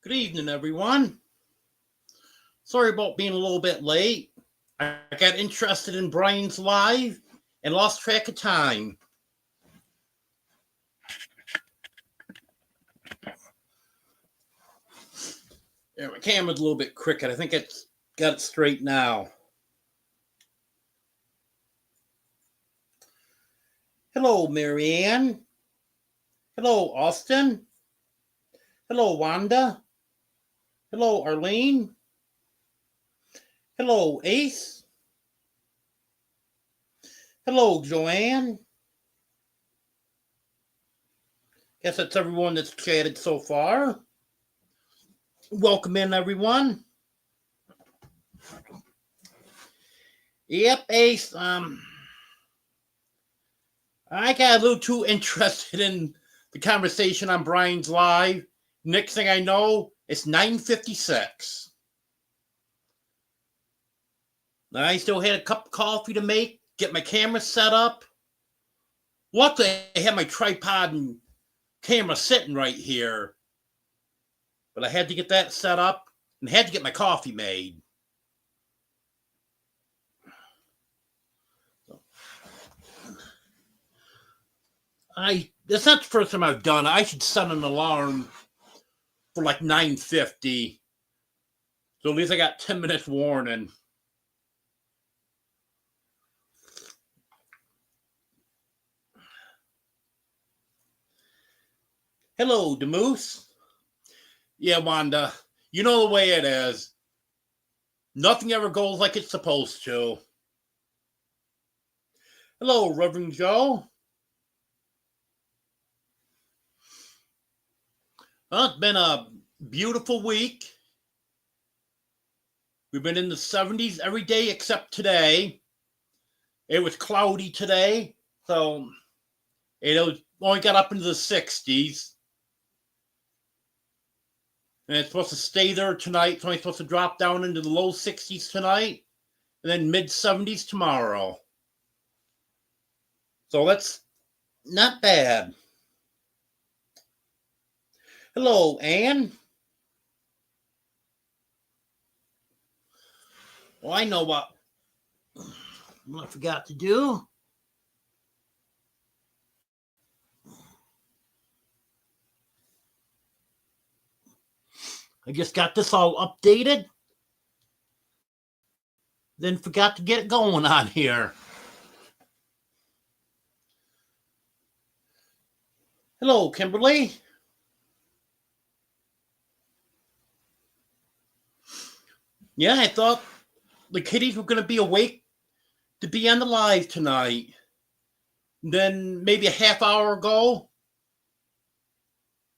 Good evening, everyone. Sorry about being a little bit late. I got interested in Brian's live and lost track of time. Yeah, my camera's a little bit crooked. I think it's got it straight now. Hello, Marianne. Hello, Austin. Hello, Wanda. Hello, Arlene. Hello, Ace. Hello, Joanne. Guess that's everyone that's chatted so far. Welcome in, everyone. Yep, Ace. I got a little too interested in the conversation on Brian's live. Next thing I know, it's 9:56. I still had a cup of coffee to make, get my camera set up. Luckily, I had my tripod and camera sitting right here. But I had to get that set up and had to get my coffee made. That's not the first time I've done it. I should set an alarm for like 9:50. So at least I got 10 minutes warning. Hello, Demoose. Yeah, Wanda. You know the way it is. Nothing ever goes like it's supposed to. Hello, Reverend Joe. Well, it's been a beautiful week. We've been in the 70s every day except today. It was cloudy today, so it only got up into the 60s. And it's supposed to stay there tonight. It's only supposed to drop down into the low 60s tonight, and then mid 70s tomorrow. So that's not bad. Hello, Anne. Well, I know what I forgot to do. I just got this all updated, then forgot to get it going on here. Hello, Kimberly. Yeah, I thought the kiddies were going to be awake to be on the live tonight. Then maybe a half hour ago,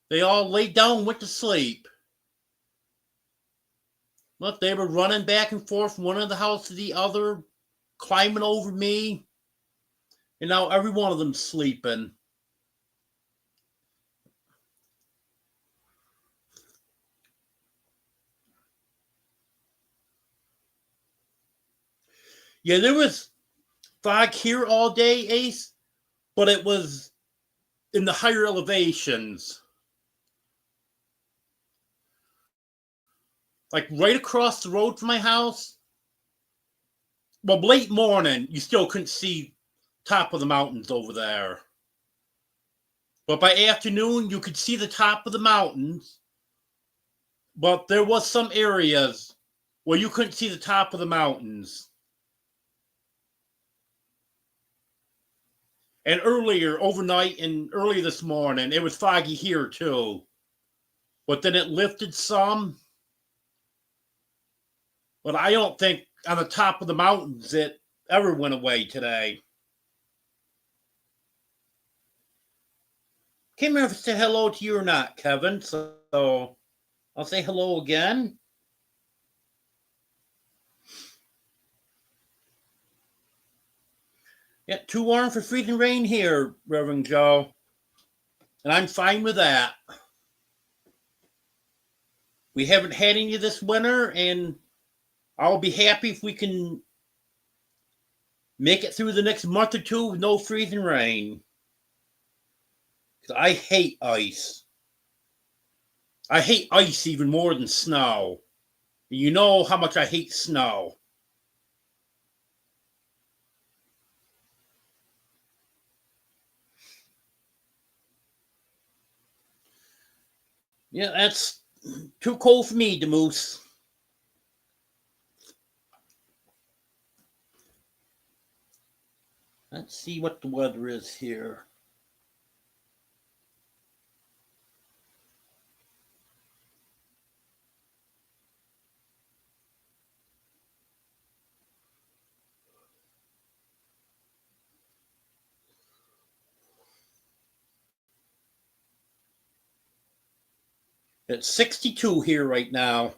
they all laid down and went to sleep. Look, they were running back and forth from one of the house to the other, climbing over me. And now every one of them's sleeping. Yeah, there was fog here all day, Ace, but it was in the higher elevations. Like right across the road from my house. Well, late morning, you still couldn't see top of the mountains over there. But by afternoon, you could see the top of the mountains. But there was some areas where you couldn't see the top of the mountains. And earlier, overnight and early this morning, it was foggy here too. But then it lifted some. But I don't think on the top of the mountains it ever went away today. Can't remember if I said hello to you or not, Kevin. So I'll say hello again. Yeah, too warm for freezing rain here, Reverend Joe. And I'm fine with that. We haven't had any this winter, and I'll be happy if we can make it through the next month or two with no freezing rain. 'Cause I hate ice. I hate ice even more than snow. You know how much I hate snow. Yeah, that's too cold for me, the moose. Let's see what the weather is here. It's 62 here right now.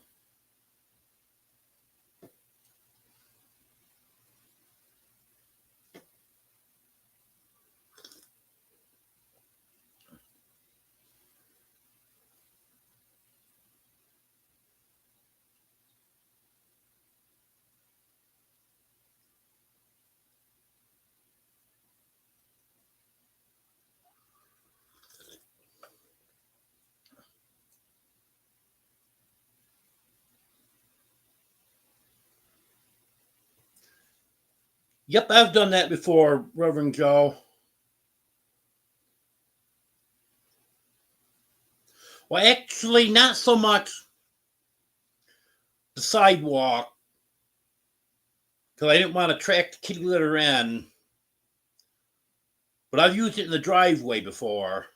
Yep, I've done that before, Reverend Joe. Well, actually, not so much the sidewalk, because I didn't want to track the kitty litter in. But I've used it in the driveway before.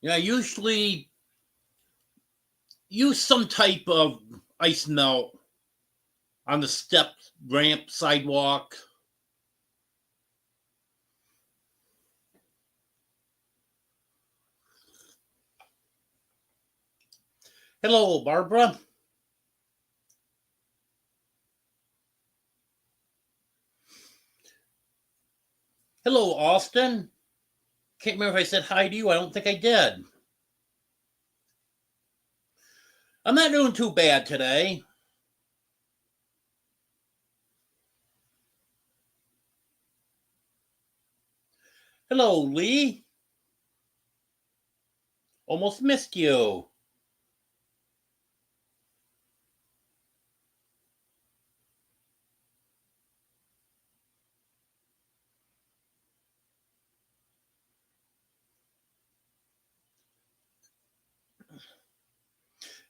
Yeah, I usually use some type of ice melt on the step, ramp, sidewalk. Hello, Barbara. Hello, Austin. Can't remember if I said hi to you. I don't think I did. I'm not doing too bad today. Hello, Lee. Almost missed you.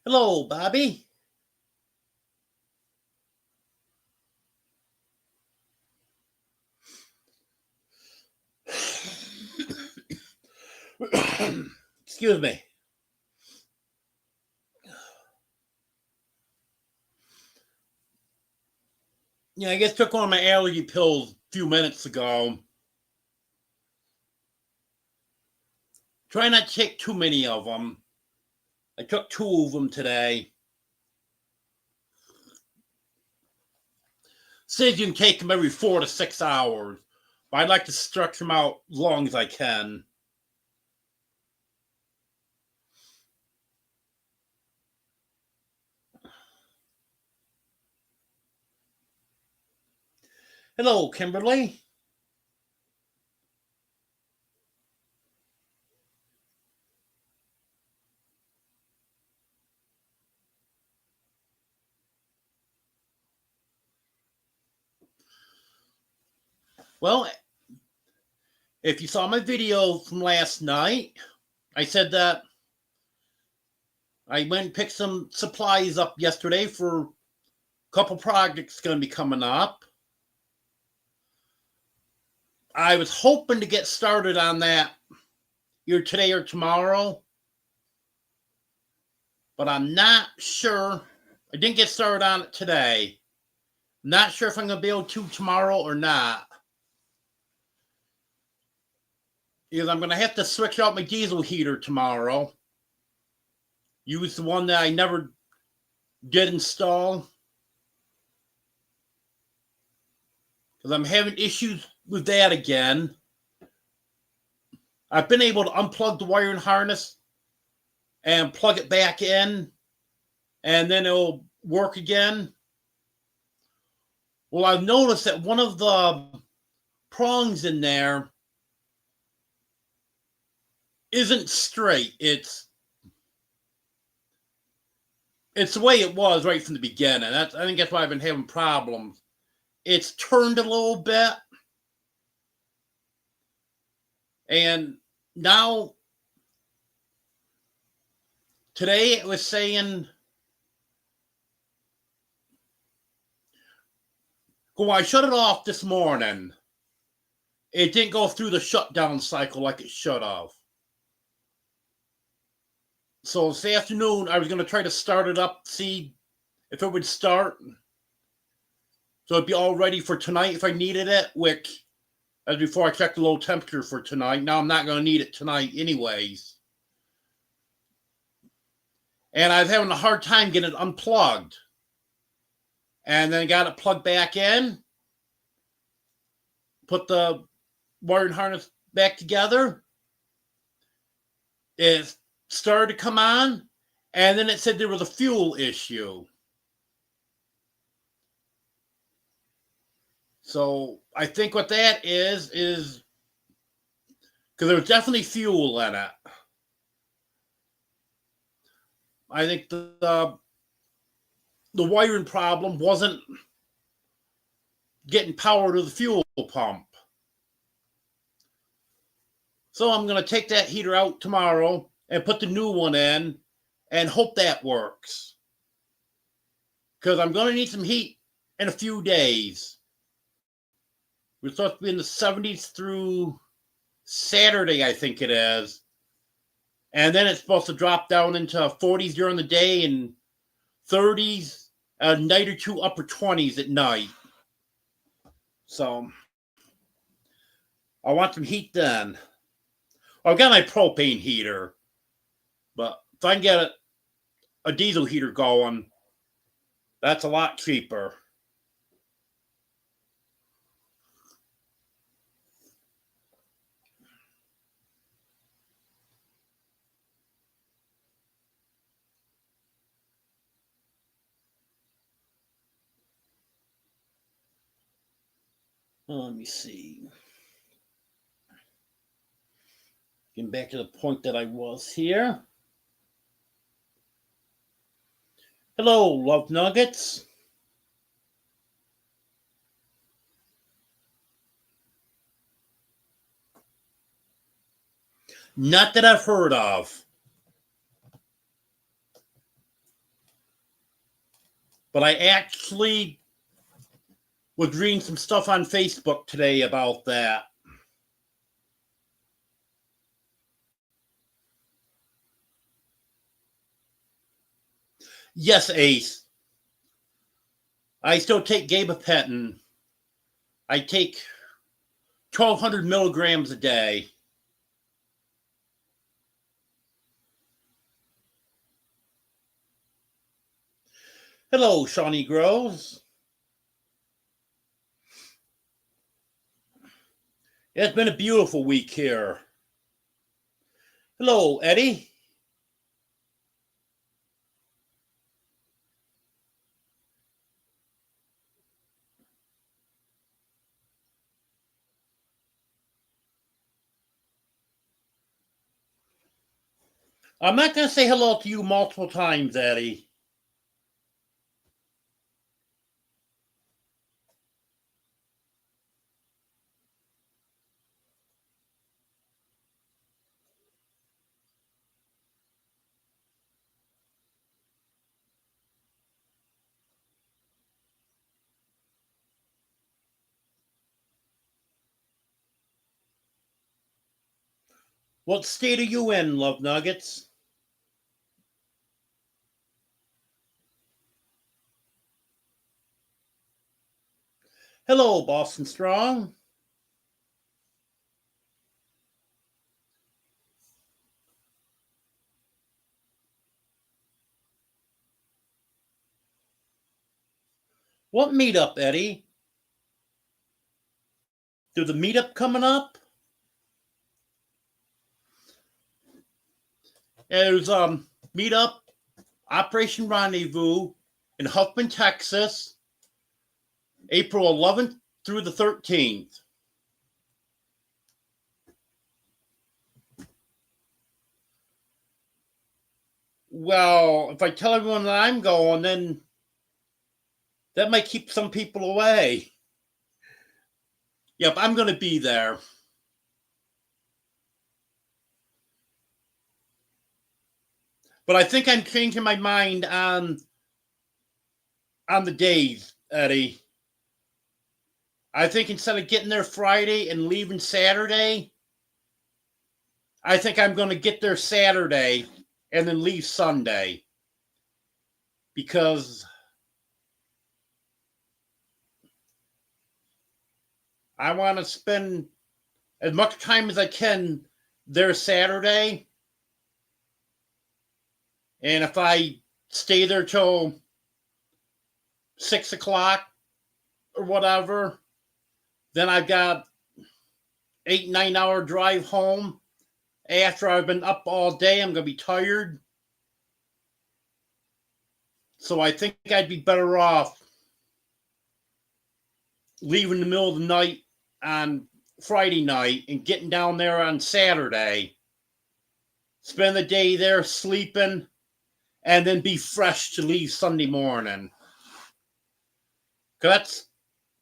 Hello, Bobby. Excuse me. Yeah, I just took one of my allergy pills a few minutes ago. Try not to take too many of them. I took 2 of them today. Says you can take them every 4 to 6 hours, but I'd like to stretch them out as long as I can. Hello, Kimberly. Well, if you saw my video from last night, I said that I went and picked some supplies up yesterday for a couple projects going to be coming up. I was hoping to get started on that either today or tomorrow, but I'm not sure. I didn't get started on it today. Not sure if I'm going to be able to tomorrow or not. Because I'm going to have to switch out my diesel heater tomorrow. Use the one that I never did install. Because I'm having issues with that again. I've been able to unplug the wiring harness and plug it back in, and then it'll work again. Well, I've noticed that one of the prongs in there isn't straight. It's the way it was right from the beginning. I think that's why I've been having problems. It's turned a little bit, and now today it was saying, when I shut it off this morning, it didn't go through the shutdown cycle like it should have. So this afternoon, I was going to try to start it up, see if it would start. So it'd be all ready for tonight if I needed it, which, as before, I checked the low temperature for tonight. Now I'm not going to need it tonight anyways. And I was having a hard time getting it unplugged. And then got it plugged back in, put the wiring harness back together. It started to come on, and then it said there was a fuel issue. So I think what that is because there was definitely fuel in it. I think the wiring problem wasn't getting power to the fuel pump. So I'm going to take that heater out tomorrow and put the new one in and hope that works. Because I'm going to need some heat in a few days. We're supposed to be in the 70s through Saturday, I think it is. And then it's supposed to drop down into 40s during the day and 30s, a night or two, upper 20s at night. So I want some heat then. I've got my propane heater, but if I can get a diesel heater going, that's a lot cheaper. Let me see. Getting back to the point that I was here. Hello, Love Nuggets. Not that I've heard of. But I actually was reading some stuff on Facebook today about that. Yes, Ace. I still take gabapentin. I take 1,200 milligrams a day. Hello, Shawnee Groves. It's been a beautiful week here. Hello, Eddie. I'm not going to say hello to you multiple times, Eddie. What state are you in, Love Nuggets? Hello, Boston Strong. What meetup, Eddie? There's a meetup coming up? There's meetup, Operation Rendezvous in Huffman, Texas. April 11th through the 13th. Well, if I tell everyone that I'm going, then that might keep some people away. Yep, I'm going to be there. But I think I'm changing my mind on the days, Eddie. I think instead of getting there Friday and leaving Saturday, I think I'm going to get there Saturday and then leave Sunday. Because I want to spend as much time as I can there Saturday. And if I stay there till 6 o'clock or whatever, then I've got 8-9 hour drive home. After I've been up all day, I'm going to be tired. So I think I'd be better off leaving in the middle of the night on Friday night and getting down there on Saturday. Spend the day there sleeping, and then be fresh to leave Sunday morning. Because that's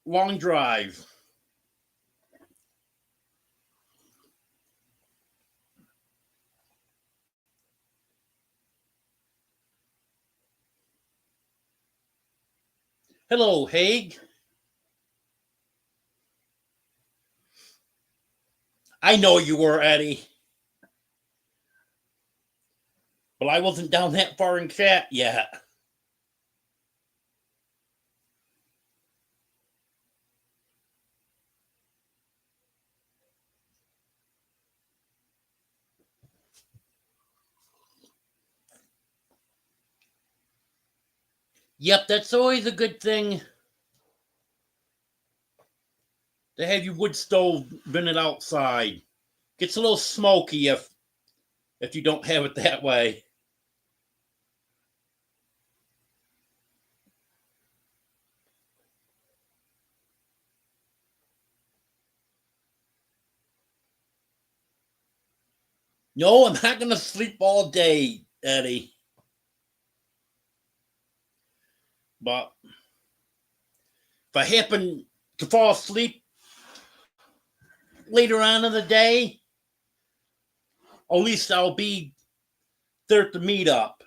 a long drive. Hello, Haig. I know you were, Eddie. But I wasn't down that far in chat yet. Yep, that's always a good thing to have your wood stove vented outside. Gets a little smoky if you don't have it that way. No, I'm not going to sleep all day, Eddie. But if I happen to fall asleep later on in the day, at least I'll be there at the meetup,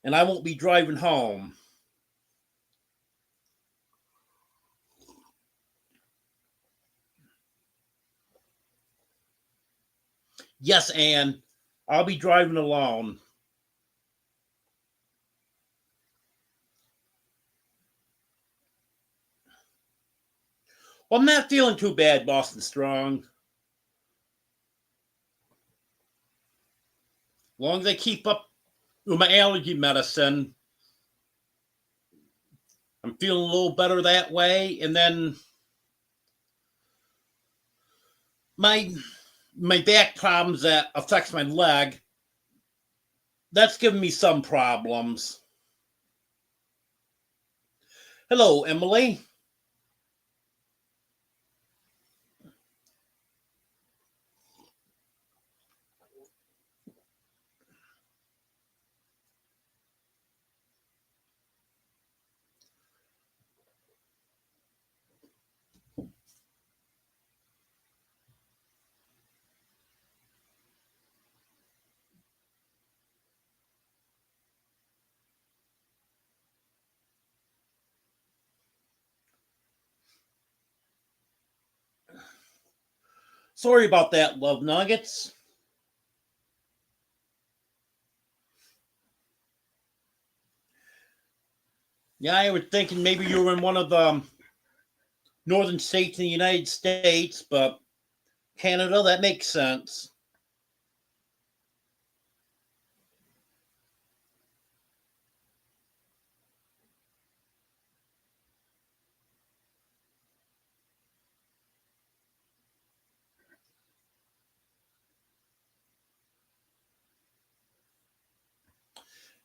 and I won't be driving home. Yes, Anne, I'll be driving alone. Well, I'm not feeling too bad, Boston Strong. As long as I keep up with my allergy medicine, I'm feeling a little better that way. And then my back problems that affects my leg, that's giving me some problems. Hello, Emily. Sorry about that, Love Nuggets. Yeah, I was thinking maybe you were in one of the northern states in the United States, but Canada, that makes sense.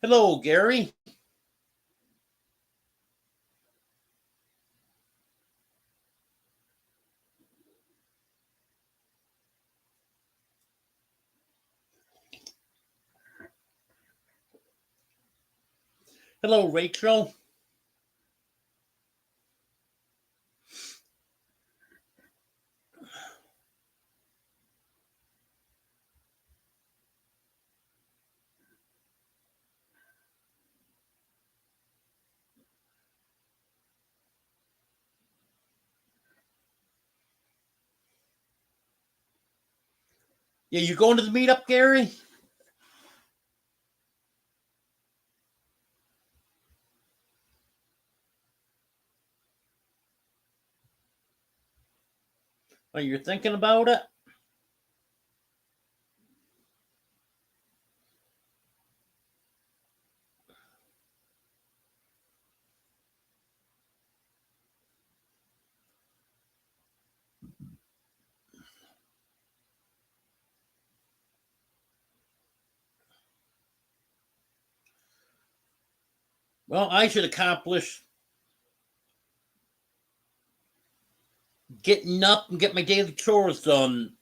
Hello, Gary. Hello, Rachel. Yeah, you going to the meetup, Gary? Are you thinking about it? Well, I should accomplish getting up and get my daily chores done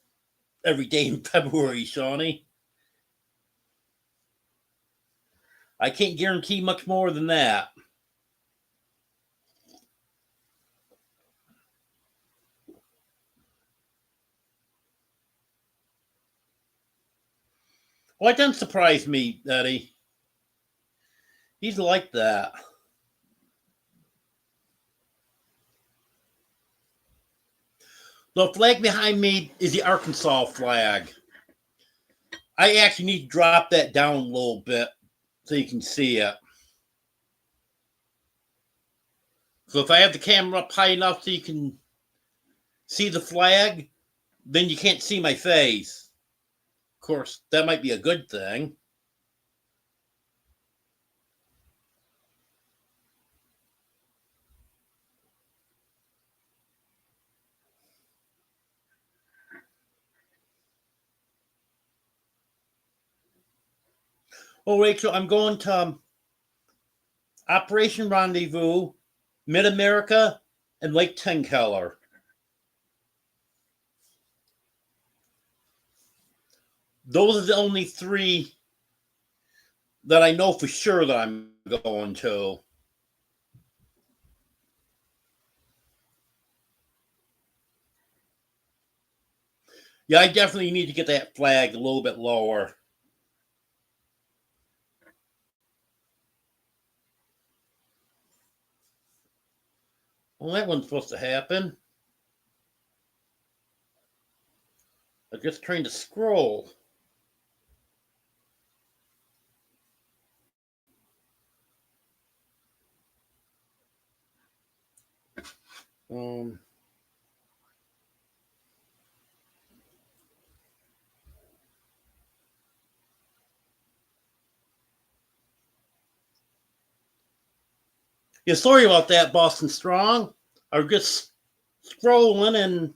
every day in February, Shawnee. I can't guarantee much more than that. Well, it doesn't surprise me, Eddie. He's like that. The flag behind me is the Arkansas flag. I actually need to drop that down a little bit so you can see it. So if I have the camera up high enough so you can see the flag, then you can't see my face. Of course, that might be a good thing. Oh, Rachel, I'm going to Operation Rendezvous, Mid America, and Lake Tenkeller. Those are the only three that I know for sure that I'm going to. Yeah, I definitely need to get that flag a little bit lower. Well, that wasn't supposed to happen. I'm just trying to scroll. Um, yeah, sorry about that, Boston Strong. I was just scrolling and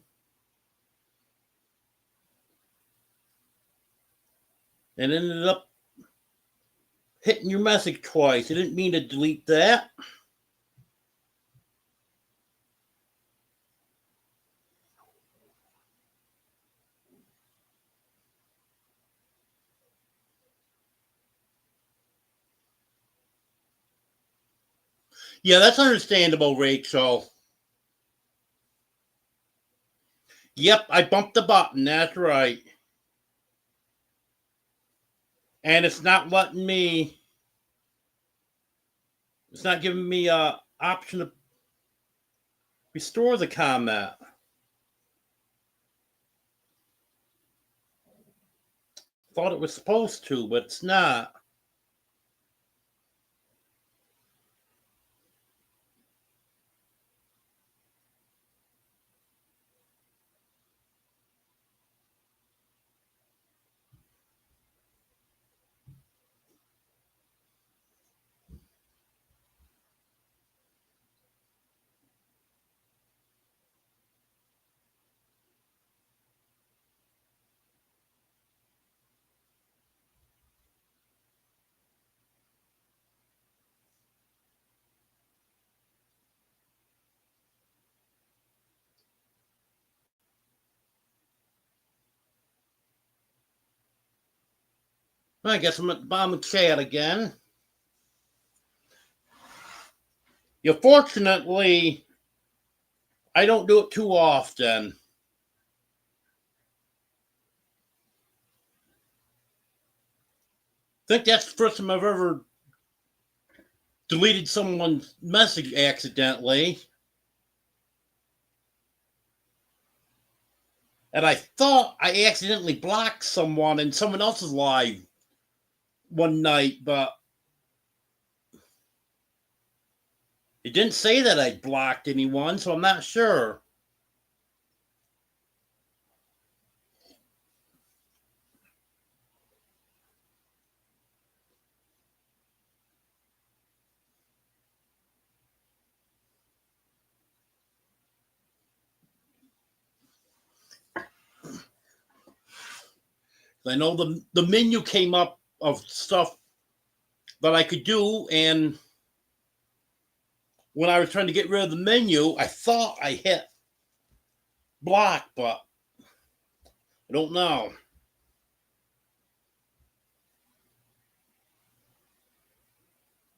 ended up hitting your message twice. I didn't mean to delete that. Yeah, that's understandable, Rachel. Yep, I bumped the button. That's right. And it's not letting me, it's not giving me a option to restore the comment. Thought it was supposed to, but it's not. I guess I'm at the bottom of the chat again. Yeah, fortunately, I don't do it too often. I think that's the first time I've ever deleted someone's message accidentally. And I thought I accidentally blocked someone in someone else's live one night, but it didn't say that I blocked anyone, so I'm not sure. I know the menu came up of stuff that I could do, and when I was trying to get rid of the menu, I thought I hit block, but I don't know.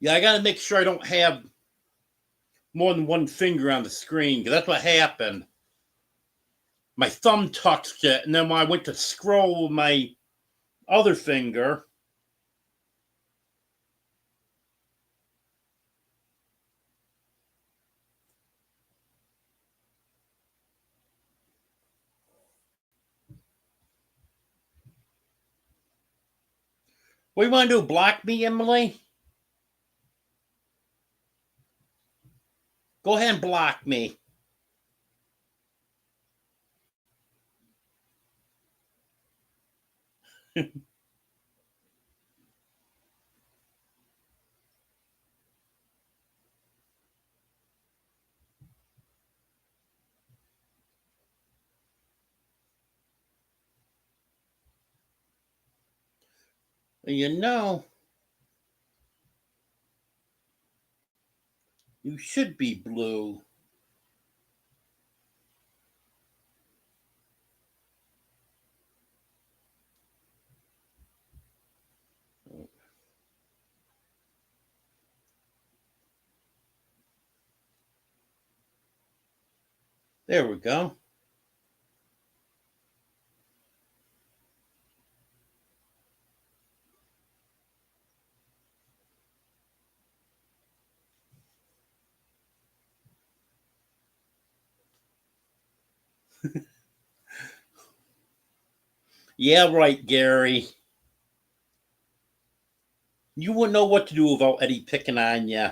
Yeah, I got to make sure I don't have more than one finger on the screen, because that's what happened. My thumb touched it, and then when I went to scroll with my other finger, what do you want to do? Block me, Emily? Go ahead and block me. You know, you should be blue. There we go. Yeah, right, Gary. You wouldn't know what to do without Eddie picking on you.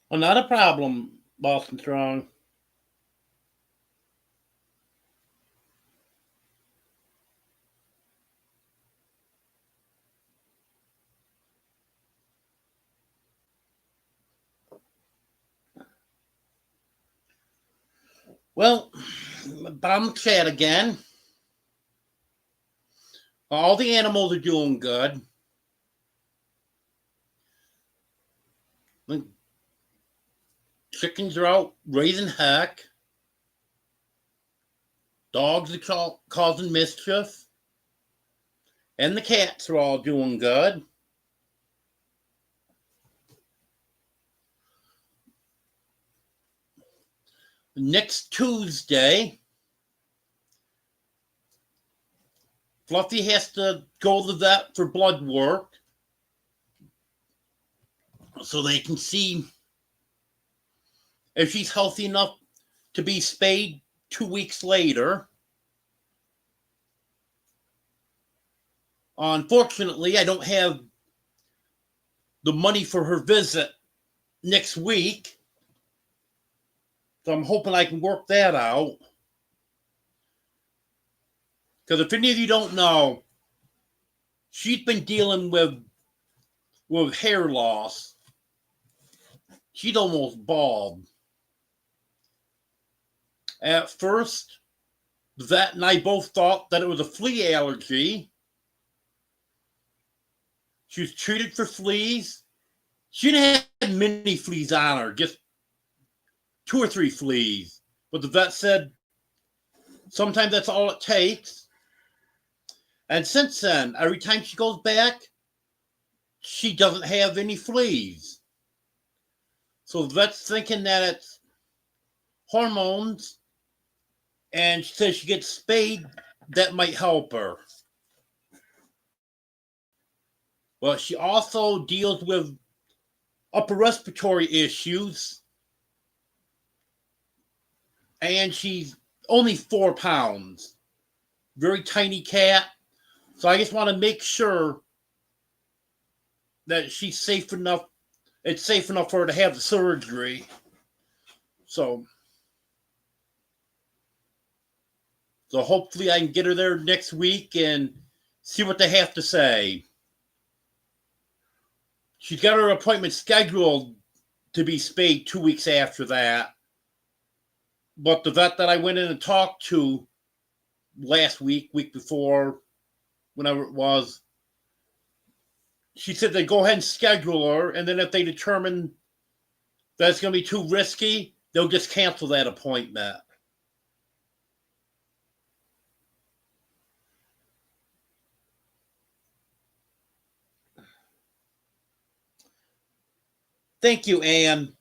Well, not a problem, Boston Strong. Well, bomb chat again. All the animals are doing good. The chickens are out raising heck. Dogs are causing mischief. And the cats are all doing good. Next Tuesday, Fluffy has to go to the vet for blood work so they can see if she's healthy enough to be spayed 2 weeks later. Unfortunately, I don't have the money for her visit next week. So I'm hoping I can work that out. Because if any of you don't know, she's been dealing with hair loss. She's almost bald. At first, the vet and I both thought that it was a flea allergy. She was treated for fleas. She didn't have many fleas on her, just 2 or 3 fleas. But the vet said sometimes that's all it takes. And since then, every time she goes back, she doesn't have any fleas. So the vet's thinking that it's hormones, and she says she gets spayed, that might help her. Well, she also deals with upper respiratory issues, and she's only 4 pounds. Very tiny cat. So I just want to make sure that she's safe enough. It's safe enough for her to have the surgery. So hopefully I can get her there next week and see what they have to say. She's got her appointment scheduled to be spayed 2 weeks after that. But the vet that I went in and talked to last week before, whenever it was, she said they go ahead and schedule her, and then if they determine that it's going to be too risky, they'll just cancel that appointment. Thank you, Anne.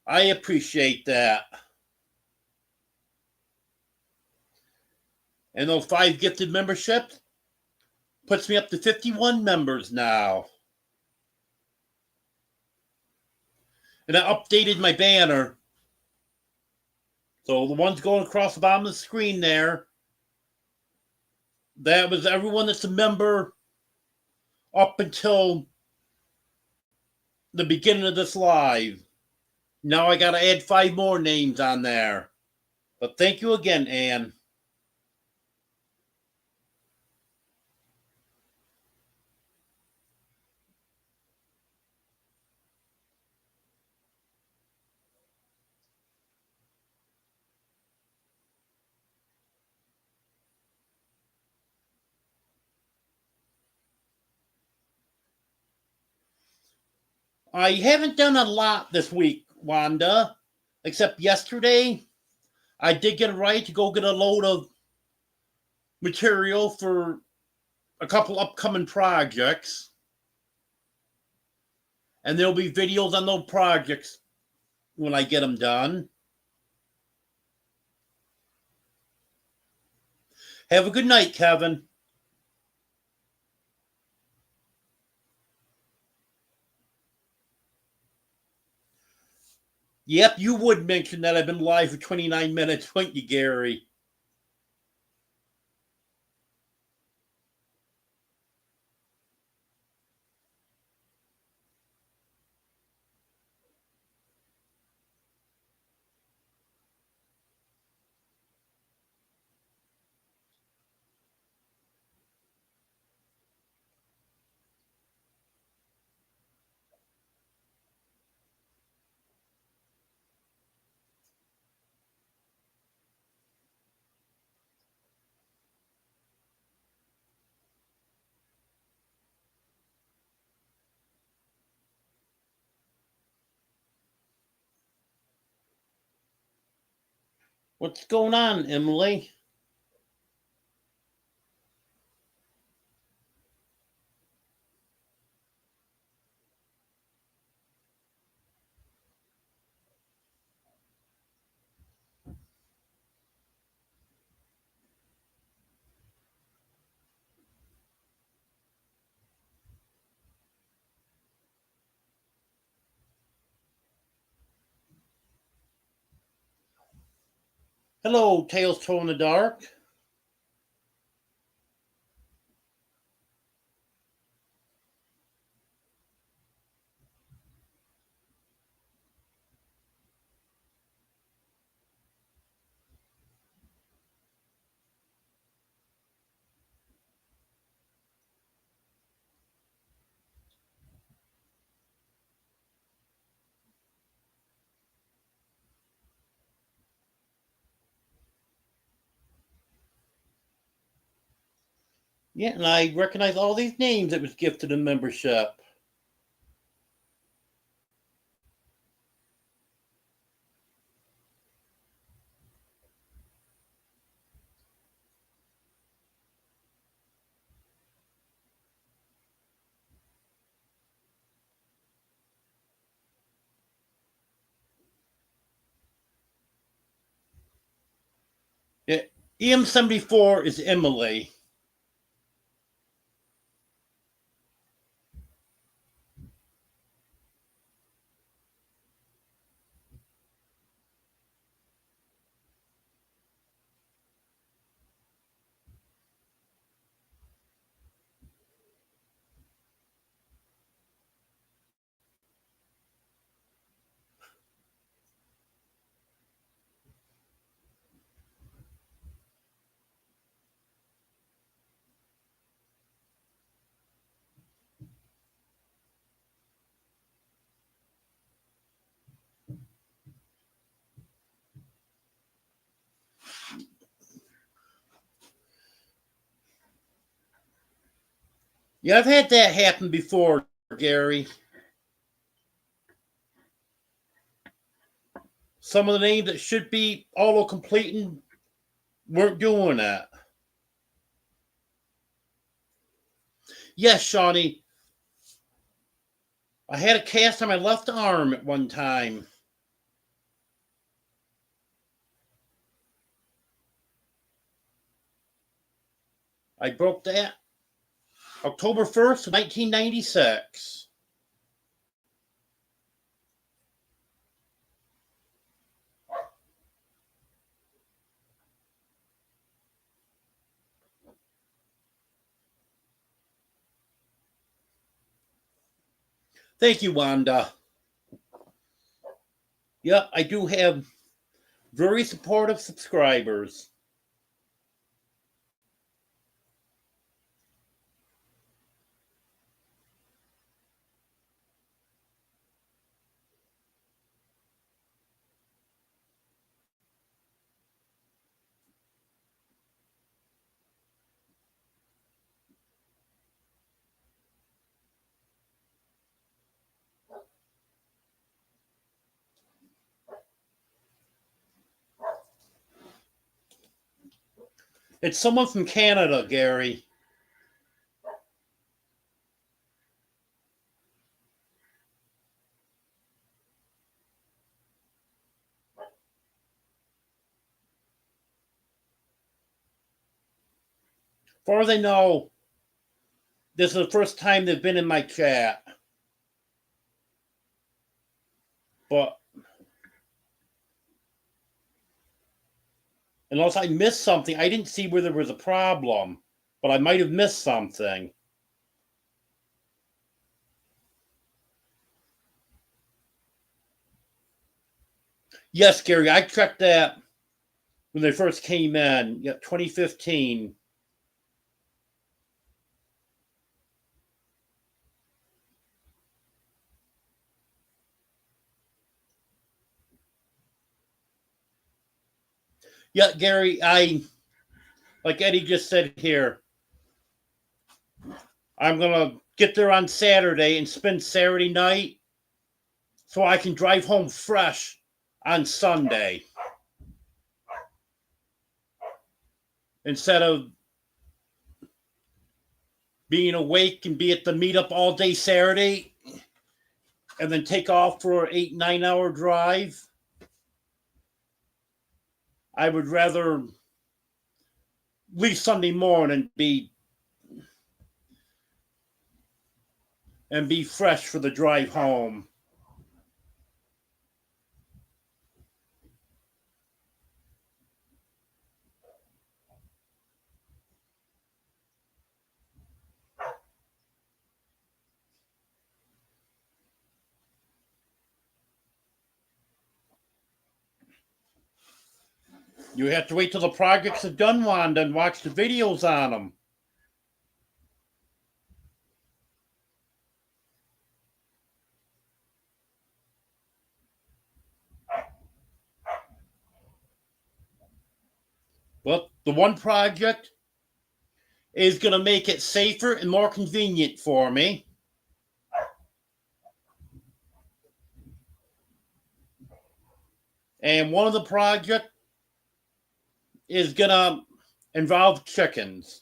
I appreciate that. And those 5 gifted memberships puts me up to 51 members now. And I updated my banner. So the ones going across the bottom of the screen there, that was everyone that's a member up until the beginning of this live. Now I got to add 5 more names on there. But thank you again, Anne. I haven't done a lot this week, Wanda, except yesterday I did get a right to go get a load of material for a couple upcoming projects. And there'll be videos on those projects when I get them done. Have a good night, Kevin. Yep, you would mention that I've been live for 29 minutes, wouldn't you, Gary? What's going on, Emily? Hello, Tales Told in the Dark. Yeah, and I recognize all these names that was gifted in membership. Yeah, EM74 is Emily. Yeah, I've had that happen before, Gary. Some of the names that should be auto completing weren't doing that. Yes, Shawnee. I had a cast on my left arm at one time. I broke that October 1st, 1996. Thank you, Wanda. Yeah, I do have very supportive subscribers. It's someone from Canada, Gary. As far as I know, this is the first time they've been in my chat. But unless I missed something, I didn't see where there was a problem. But I might have missed something. Yes, Gary, I checked that when they first came in. Yeah, 2015. Yeah, Gary, like Eddie just said here, I'm gonna get there on Saturday and spend Saturday night so I can drive home fresh on Sunday instead of being awake and be at the meetup all day Saturday and then take off for an 8-9 hour drive. I would rather leave Sunday morning be fresh for the drive home. You have to wait till the projects are done, Wanda, and watch the videos on them. Well, the one project is going to make it safer and more convenient for me. And one of the projects is going to involve chickens.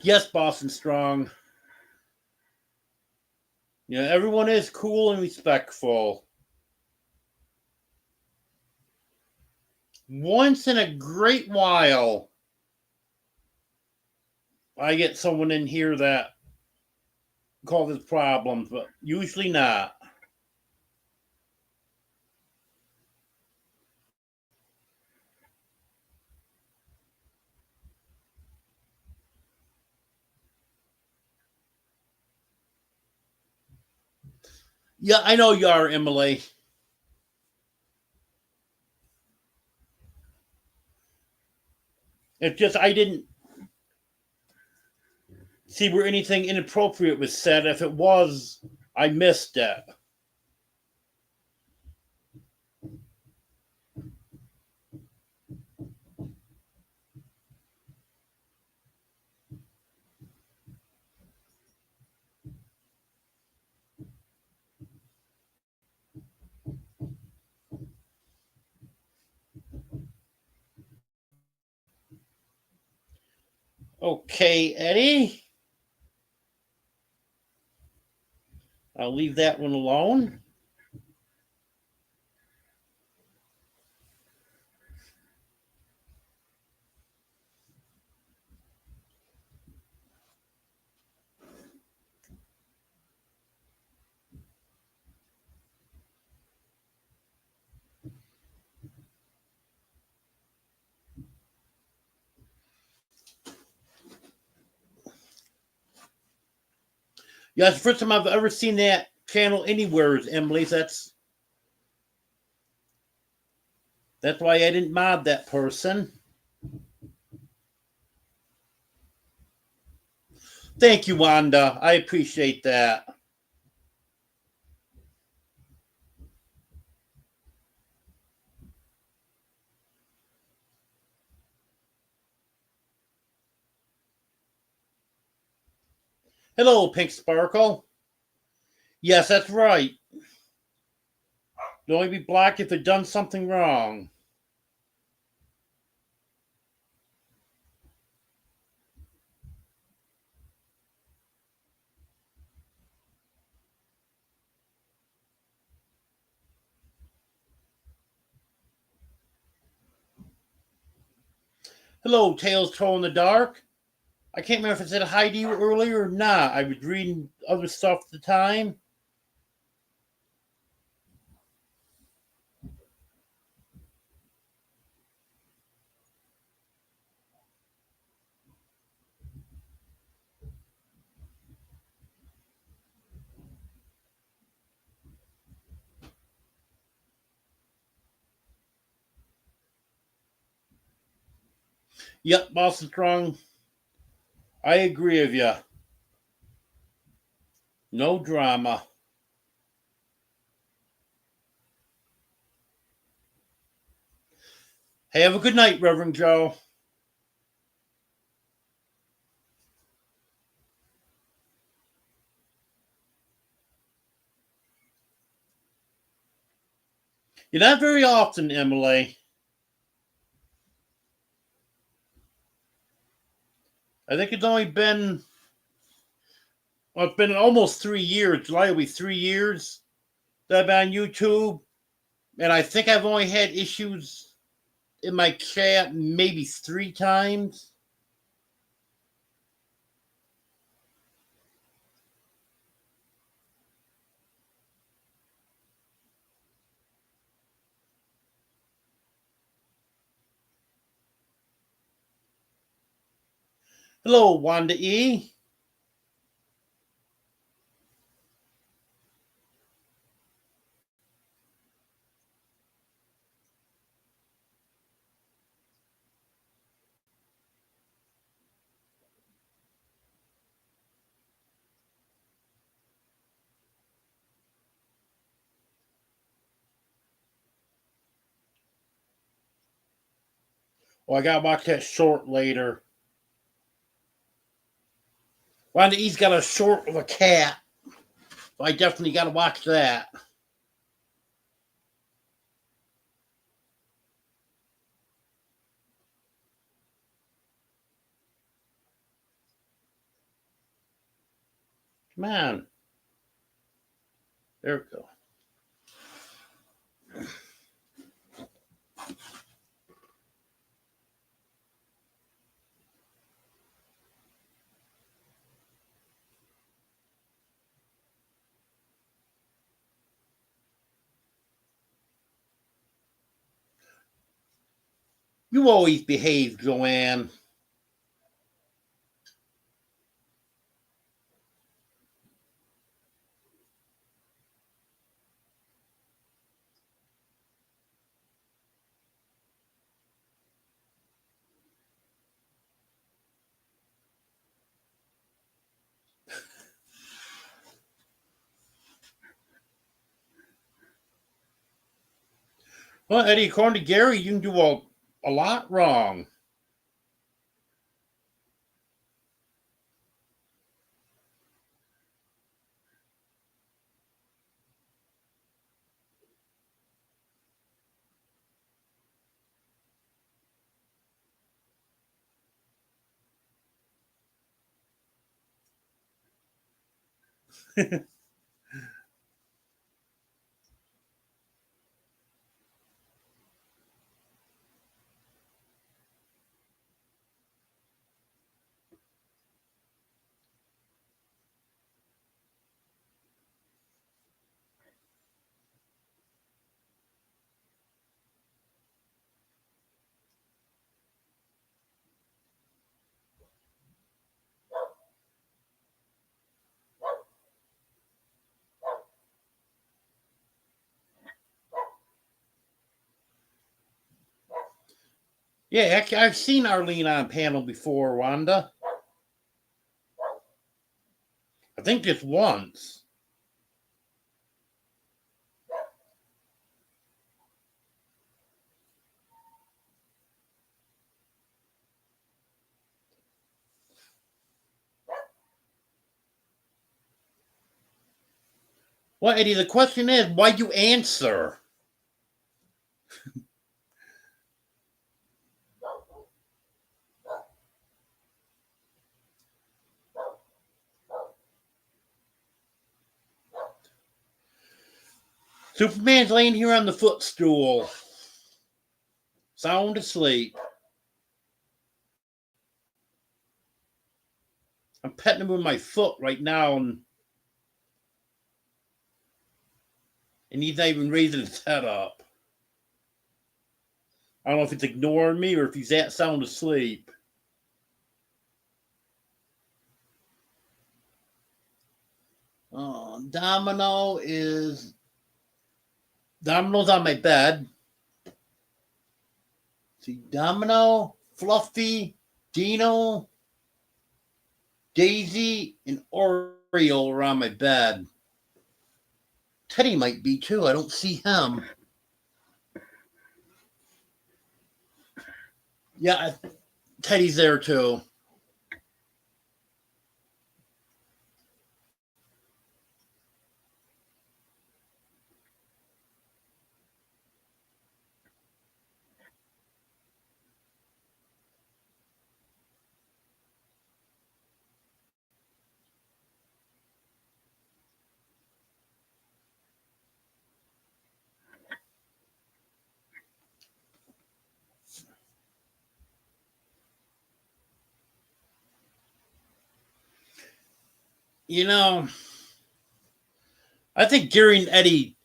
Yes, Boston Strong. Yeah, everyone is cool and respectful. Once in a great while, I get someone in here that causes problems, but usually not. Yeah, I know you are, Emily. It's just I didn't see where anything inappropriate was said. If it was, I missed it. Okay, Eddie. I'll leave that one alone. Yeah, it's the first time I've ever seen that channel anywhere, Emily. That's why I didn't mod that person. Thank you, Wanda. I appreciate that. Hello, Pink Sparkle. Yes, that's right. You'll only be blocked if you've done something wrong. Hello, Tales Troll in the Dark. I can't remember if I said hi to you earlier or not. I was reading other stuff at the time. Yep, Boston Strong. I agree with you. No drama. Hey, have a good night, Reverend Joe. You're not very often, Emily. I think it's only been, well, it's been almost 3 years. July will be 3 years that I've been on YouTube. And I think I've only had issues in my chat maybe 3 times. Hello, Wanda E. Oh, I gotta watch that short later. Wanda E's got a short of a cat. So I definitely gotta watch that. Come on. There we go. You always behave, Joanne. Well, Eddie, according to Gary, you can do a lot wrong. Yeah, I've seen Arlene on panel before, Wanda. I think just once. Well, Eddie, the question is, why'd you answer? Superman's laying here on the footstool, sound asleep. I'm petting him with my foot right now, and he's not even raising his head up. I don't know if it's ignoring me or if he's that sound asleep. Domino's on my bed. See, Domino, Fluffy, Dino, Daisy, and Oreo are on my bed. Teddy might be too. I don't see him. Yeah, Teddy's there too. You know, I think Gary and Eddie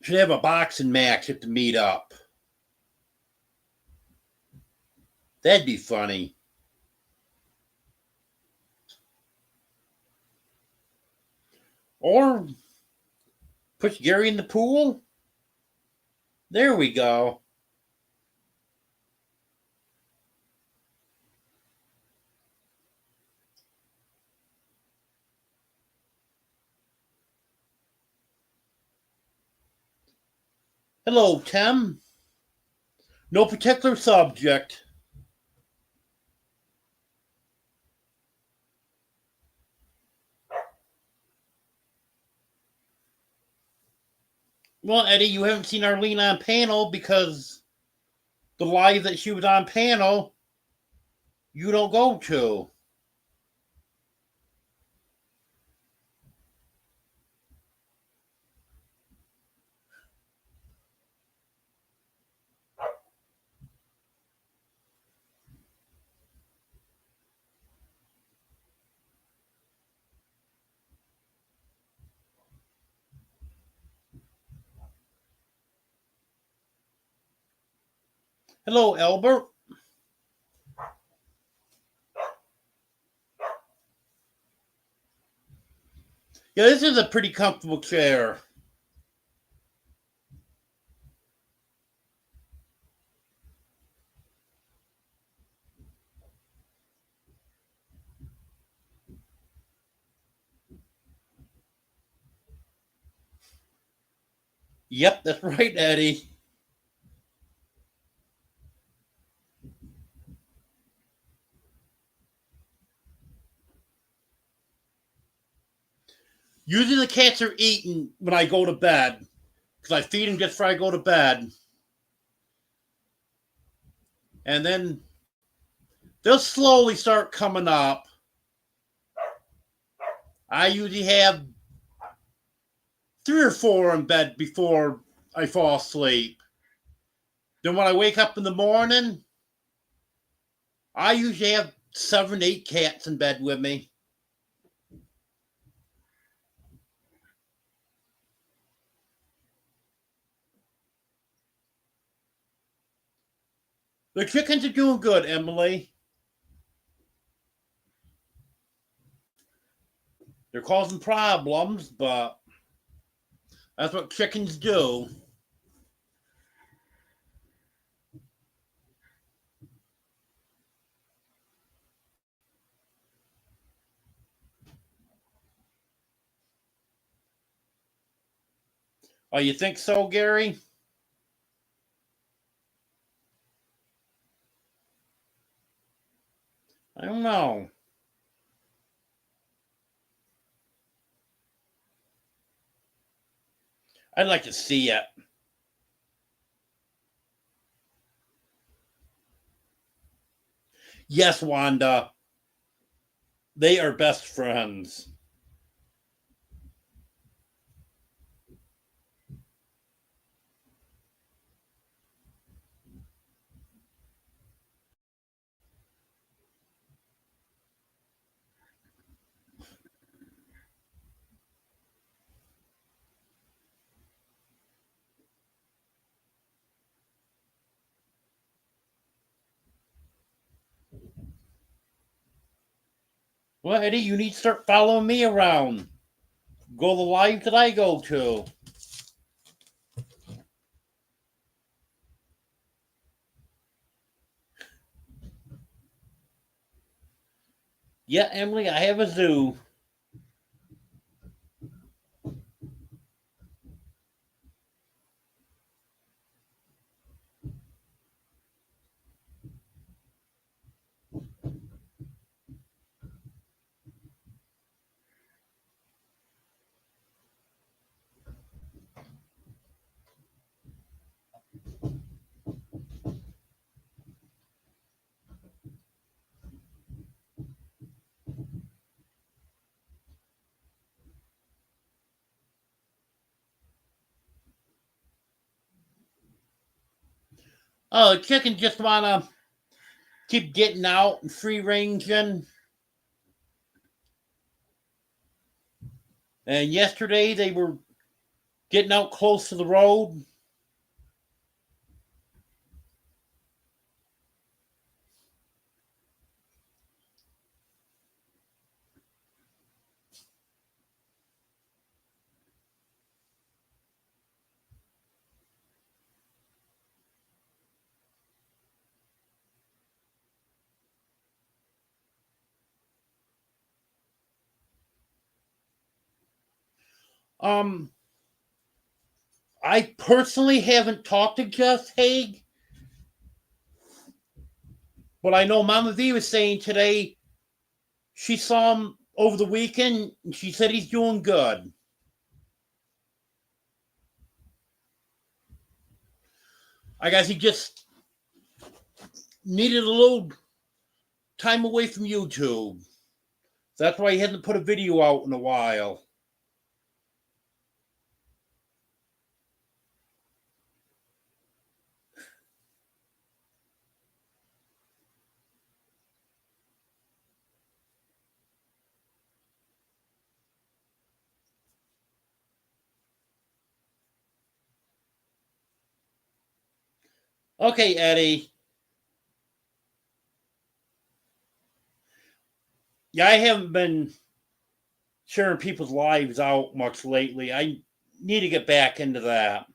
should have a boxing match at the meetup. That'd be funny. Or push Gary in the pool. There we go. Hello, Tim. No particular subject. Well, Eddie, you haven't seen Arlene on panel because the live that she was on panel, you don't go to. Hello, Albert. Yeah, this is a pretty comfortable chair. Yep, that's right, Eddie. Usually the cats are eating when I go to bed because I feed them just before I go to bed. And then they'll slowly start coming up. I usually have 3 or 4 in bed before I fall asleep. Then when I wake up in the morning, I usually have 7, 8 cats in bed with me. The chickens are doing good, Emily. They're causing problems, but that's what chickens do. Oh, you think so, Gary? I don't know. I'd like to see it. Yes, Wanda. They are best friends. Well, Eddie, you need to start following me around. Go the live that I go to. Yeah, Emily, I have a zoo. Oh, the chickens just want to keep getting out and free ranging. And yesterday they were getting out close to the road. Um, I personally haven't talked to Gus Haig, but I know Mama V was saying today she saw him over the weekend and she said he's doing good. I guess he just needed a little time away from YouTube. That's why he hasn't put a video out in a while. Okay, Eddie. Yeah, I haven't been sharing people's lives out much lately. I need to get back into that.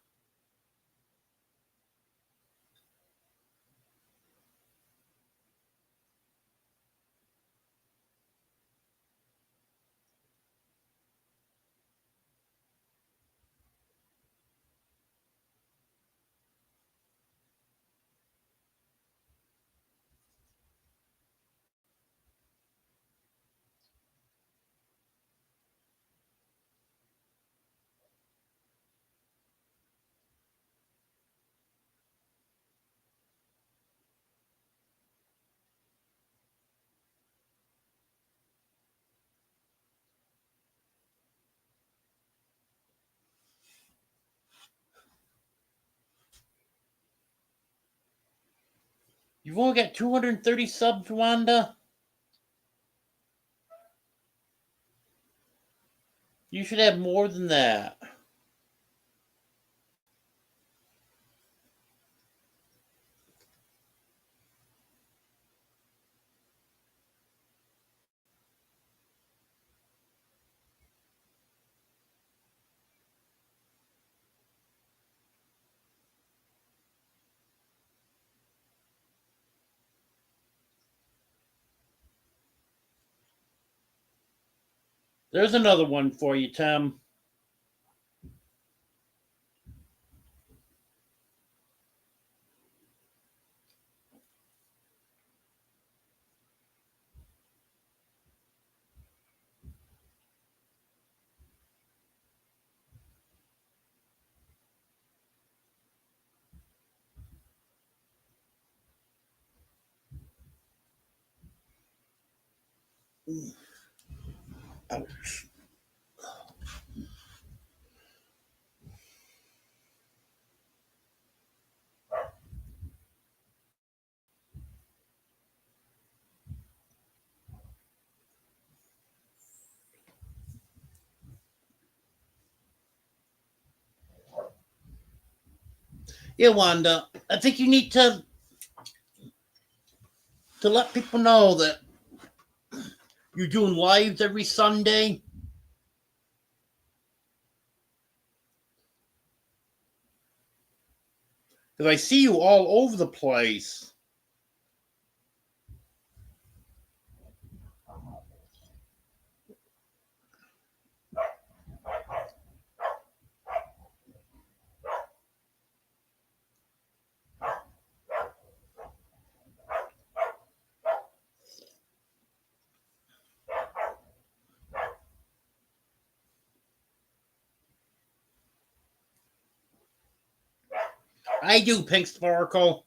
You've only got 230 subs, Wanda? You should have more than that. There's another one for you, Tim. Ouch. Yeah, Wanda. I think you need to let people know that you're doing lives every Sunday. Because I see you all over the place. I do, Pink Sparkle.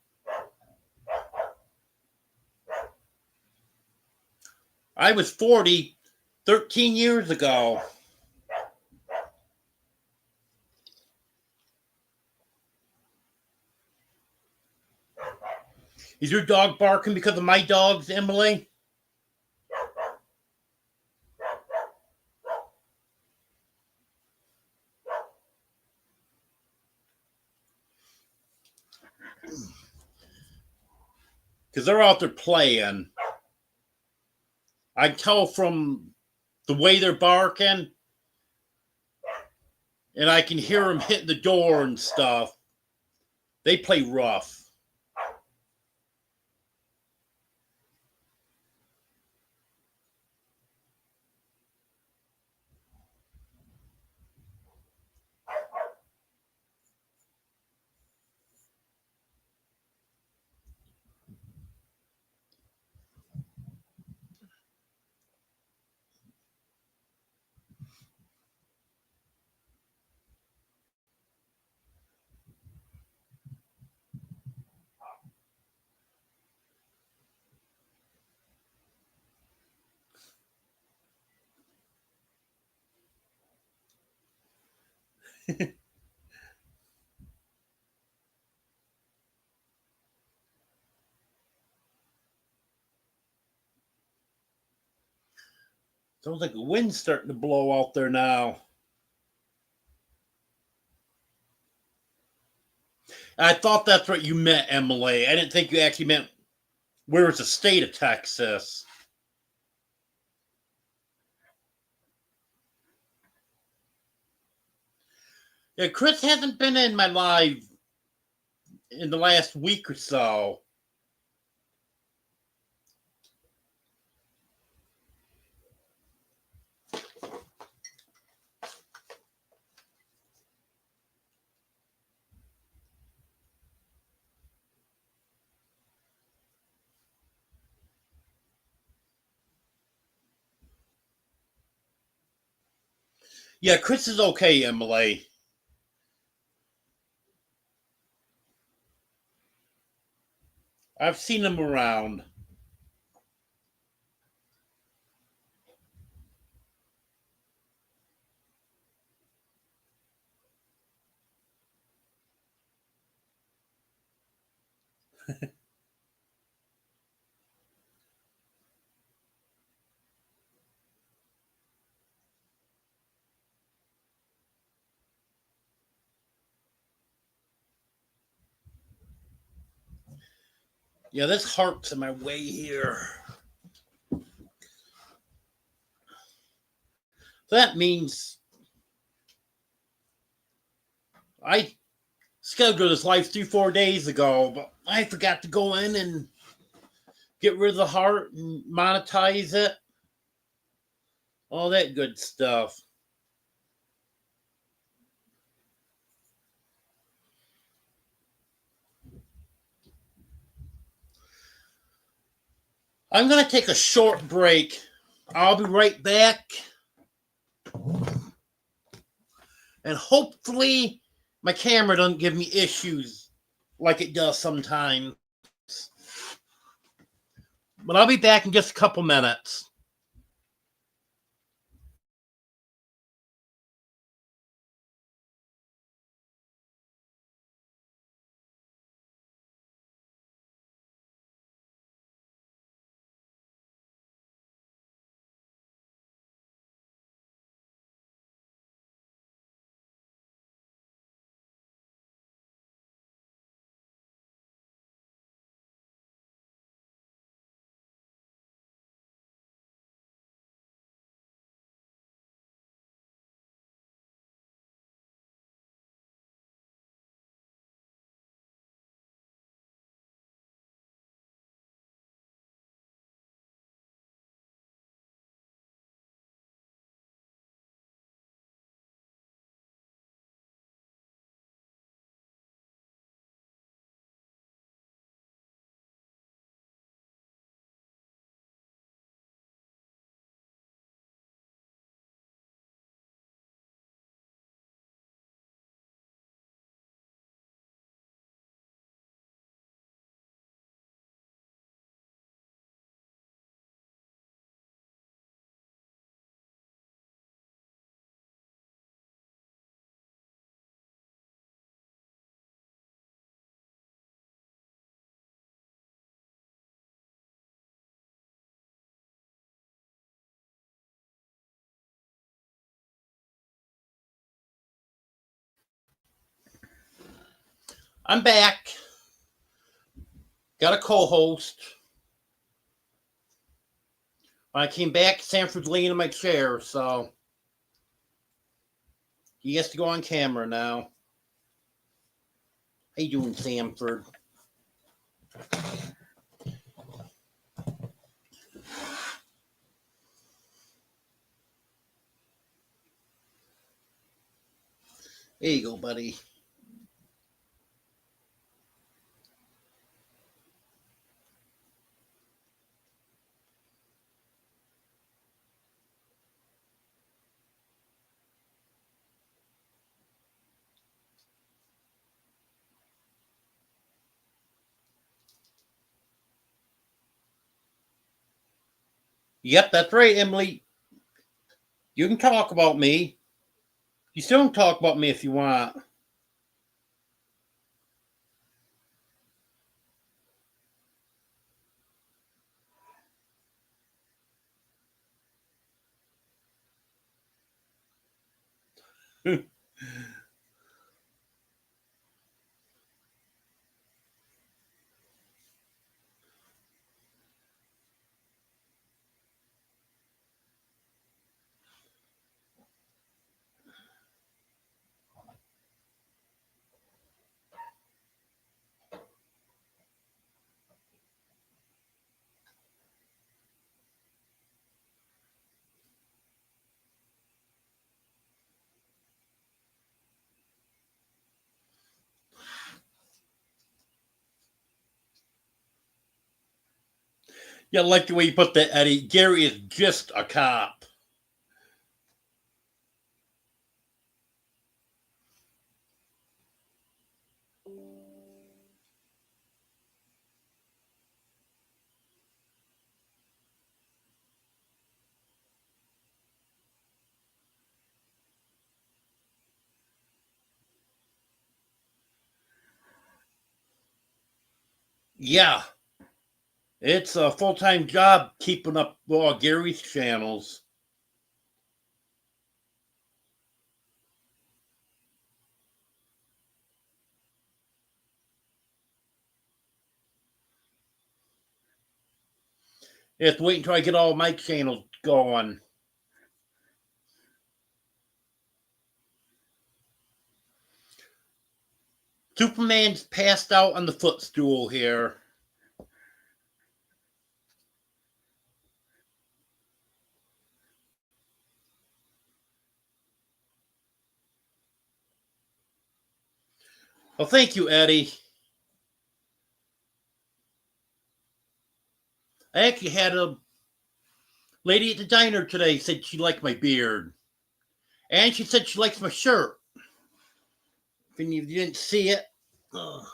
I was 40 13 years ago. Is your dog barking because of my dogs, Emily? Because they're out there playing. I tell from the way they're barking, and I can hear them hitting the door and stuff. They play rough. Sounds like the wind's starting to blow out there now. I thought that's what you meant, Emily. I didn't think you actually meant where is the state of Texas. Yeah, Chris hasn't been in my live in the last week or so. Yeah, Chris is okay, Emily. I've seen him around. Yeah, this harp's in my way here. That means I scheduled this live 3-4 days ago, but I forgot to go in and get rid of the heart and monetize it. All that good stuff. I'm going to take a short break. I'll be right back. And hopefully my camera doesn't give me issues like it does sometimes. But I'll be back in just a couple minutes. I'm back. Got a co-host. When I came back, Sanford's laying in my chair, so he has to go on camera now. How you doing, Sanford? There you go, buddy. Yep, that's right, Emily. You can talk about me. You still can talk about me if you want. Yeah, I like the way you put that, Eddie. Gary is just a cop. Yeah, it's a full time job keeping up Gary's channels. You have to wait until I get all my channels going. Superman's passed out on the footstool here. Well, thank you, Eddie. I actually had a lady at the diner today said she liked my beard. And she said she likes my shirt. If you didn't see it. Ugh.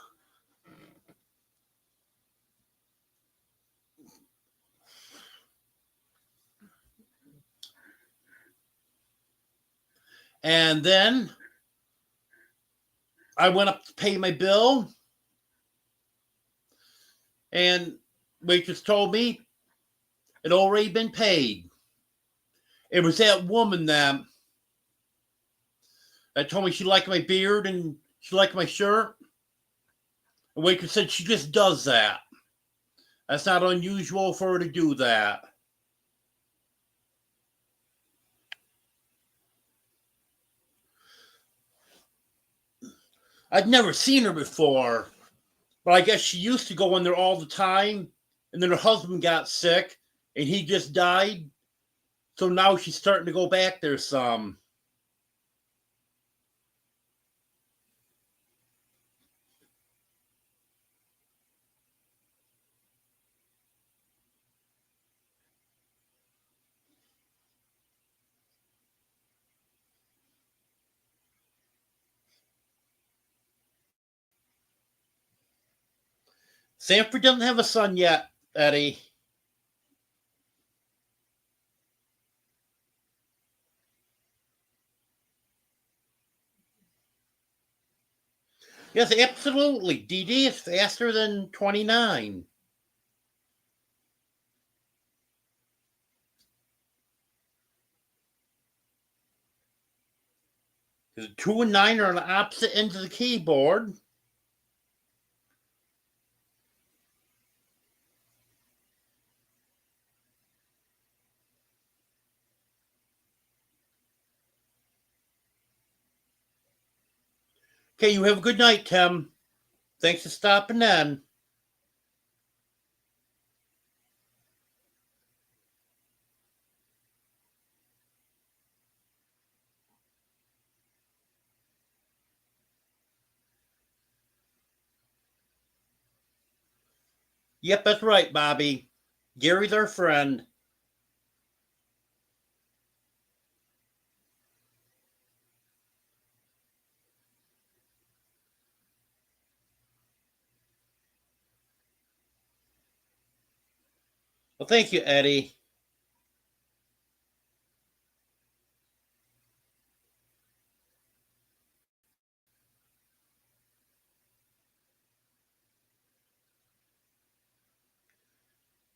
And then I went up to pay my bill. And waitress told me it already been paid. It was that woman that told me she liked my beard and she liked my shirt. The waitress said she just does that. That's not unusual for her to do that. I'd never seen her before, but I guess she used to go in there all the time, and then her husband got sick, and he just died. So now she's starting to go back there some. Sanford doesn't have a son yet, Eddie. Yes, absolutely. DD is faster than 29. The 2 and 9 are on the opposite ends of the keyboard. Okay, you have a good night, Tim. Thanks for stopping in. Yep, that's right, Bobby. Gary's our friend. Well, thank you, Eddie.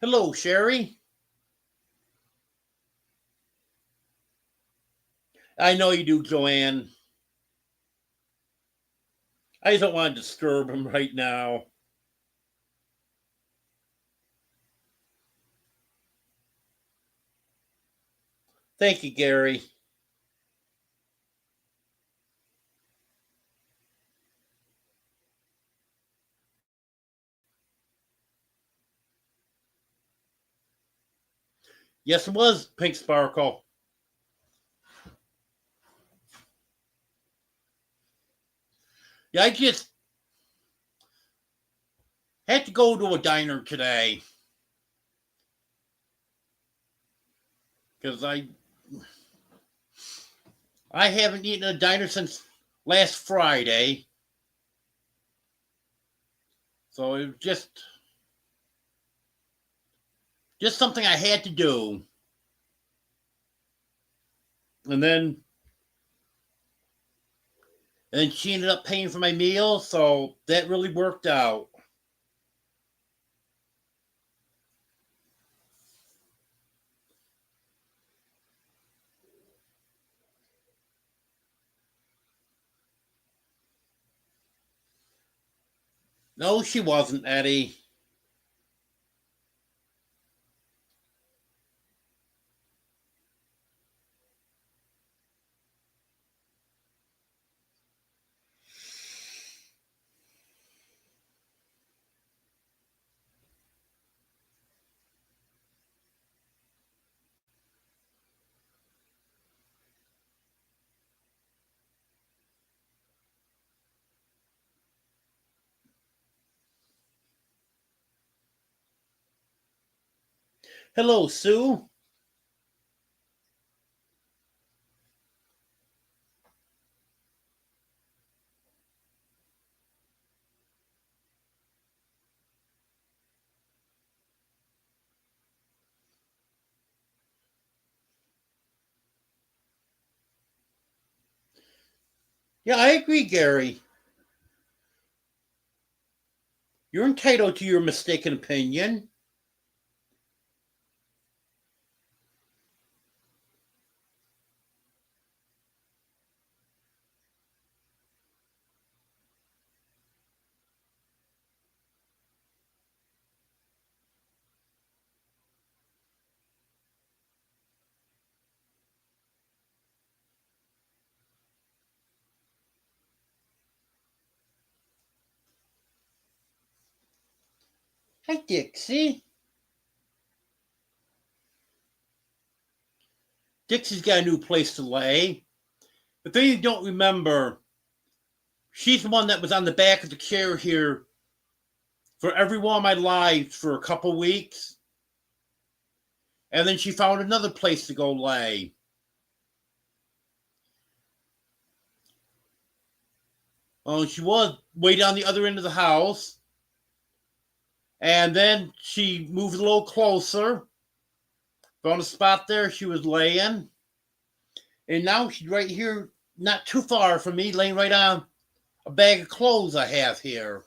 Hello, Sherry. I know you do, Joanne. I just don't want to disturb him right now. Thank you, Gary. Yes, it was Pink Sparkle. Yeah, I just had to go to a diner today because I haven't eaten at a diner since last Friday, so it was just something I had to do. And then she ended up paying for my meal, so that really worked out. No, she wasn't, Eddie. Hello, Sue. Yeah, I agree, Gary. You're entitled to your mistaken opinion. Hi, Dixie. Dixie's got a new place to lay. If you don't remember, she's the one that was on the back of the chair here for every one of my lives for a couple weeks. And then she found another place to go lay. She was way down the other end of the house. And then she moved a little closer, found a spot there she was laying. And now she's right here, not too far from me, laying right on a bag of clothes I have here.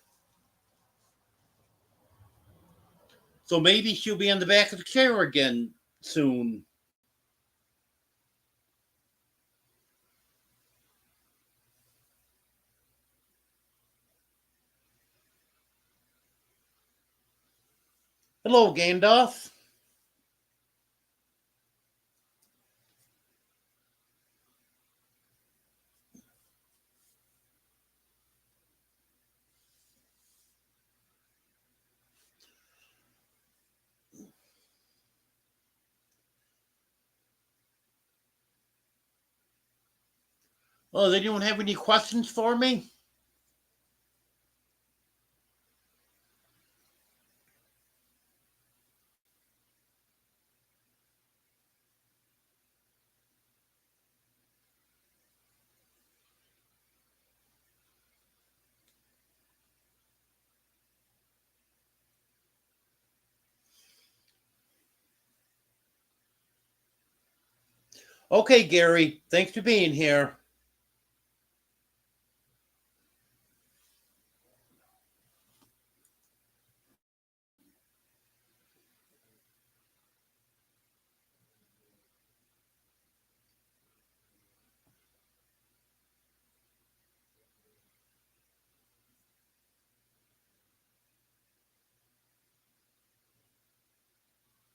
So maybe she'll be on the back of the chair again soon. Hello, Gandalf. Oh, they don't have any questions for me? Okay, Gary. Thanks for being here.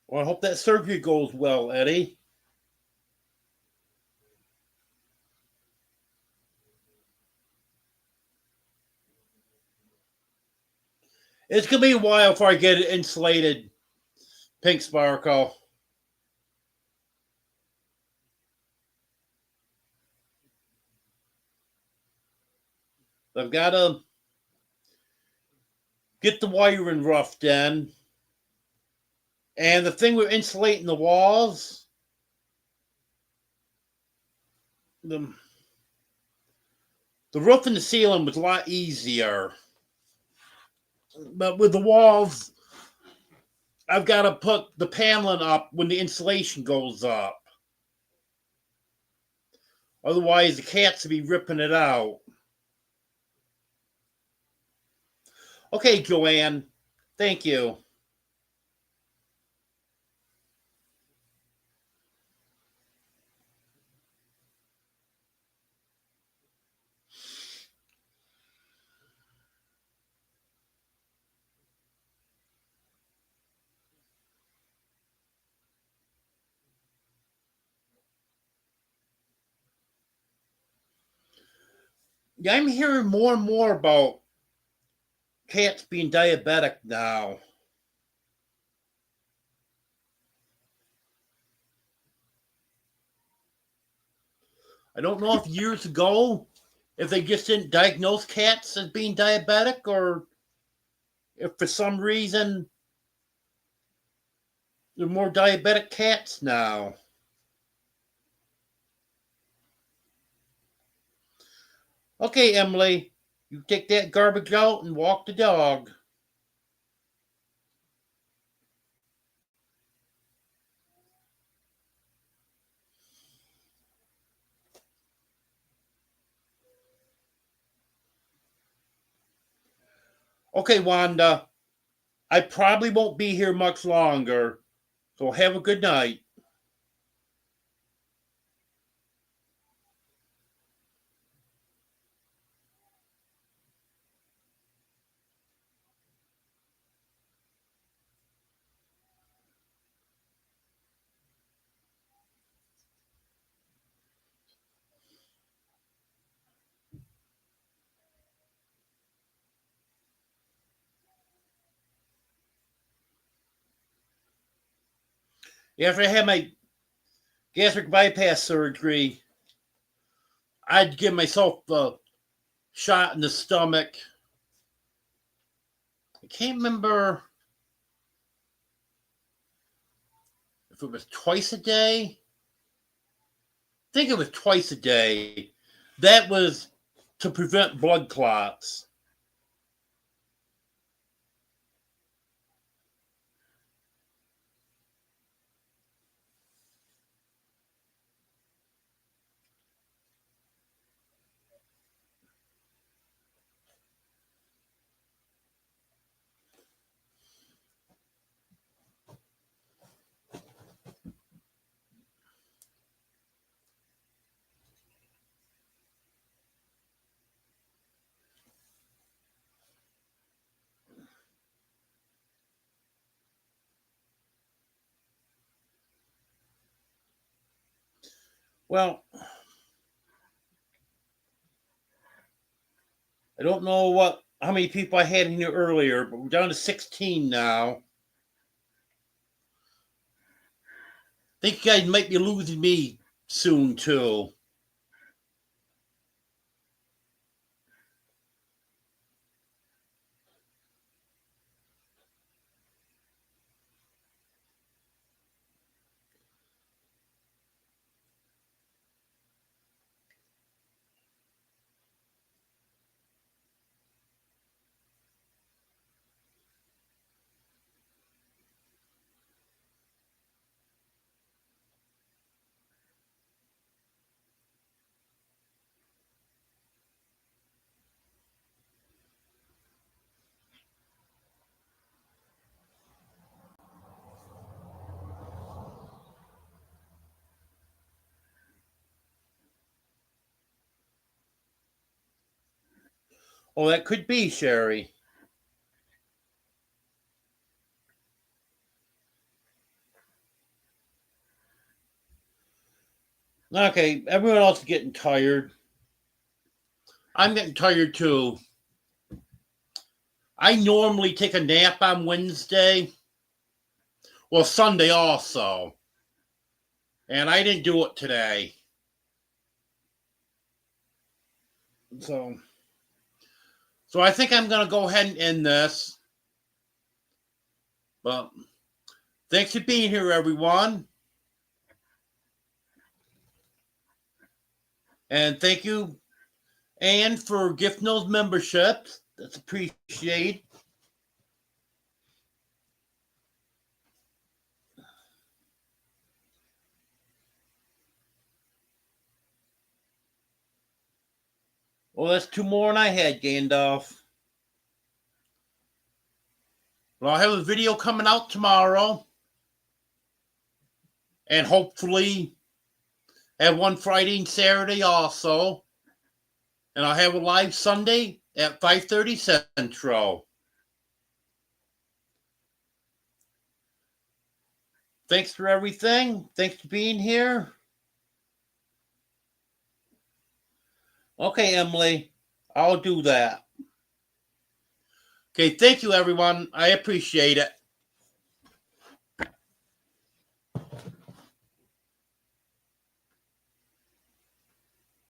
Well, I hope that surgery goes well, Eddie. It's gonna be a while before I get it insulated, Pink Sparkle. I've got to get the wiring roughed in. And the thing with insulating the walls, the, the roof and the ceiling was a lot easier. But with the walls, I've got to put the paneling up when the insulation goes up. Otherwise, the cats will be ripping it out. Okay, Joanne. Thank you. Yeah, I'm hearing more and more about cats being diabetic now. I don't know if years ago, if they just didn't diagnose cats as being diabetic, or if for some reason there are more diabetic cats now. Okay, Emily, you take that garbage out and walk the dog. Okay, Wanda, I probably won't be here much longer, so have a good night. After I had my gastric bypass surgery, I'd give myself a shot in the stomach. I can't remember if it was twice a day. I think it was twice a day. That was to prevent blood clots. Well, I don't know how many people I had in here earlier, but we're down to 16 now. I think you guys might be losing me soon too. Oh, that could be, Sherry. Okay, everyone else is getting tired. I'm getting tired too. I normally take a nap on Wednesday. Well, Sunday also. And I didn't do it today. So I think I'm going to go ahead and end this. But thanks for being here, everyone. And thank you, Anne, for gifting those memberships. That's appreciated. Well, that's two more than I had, Gandalf. Well, I'll have a video coming out tomorrow. And hopefully have one Friday and Saturday also. And I'll have a live Sunday at 5:30 Central. Thanks for everything. Thanks for being here. Okay, Emily, I'll do that. Okay, thank you, everyone. I appreciate it.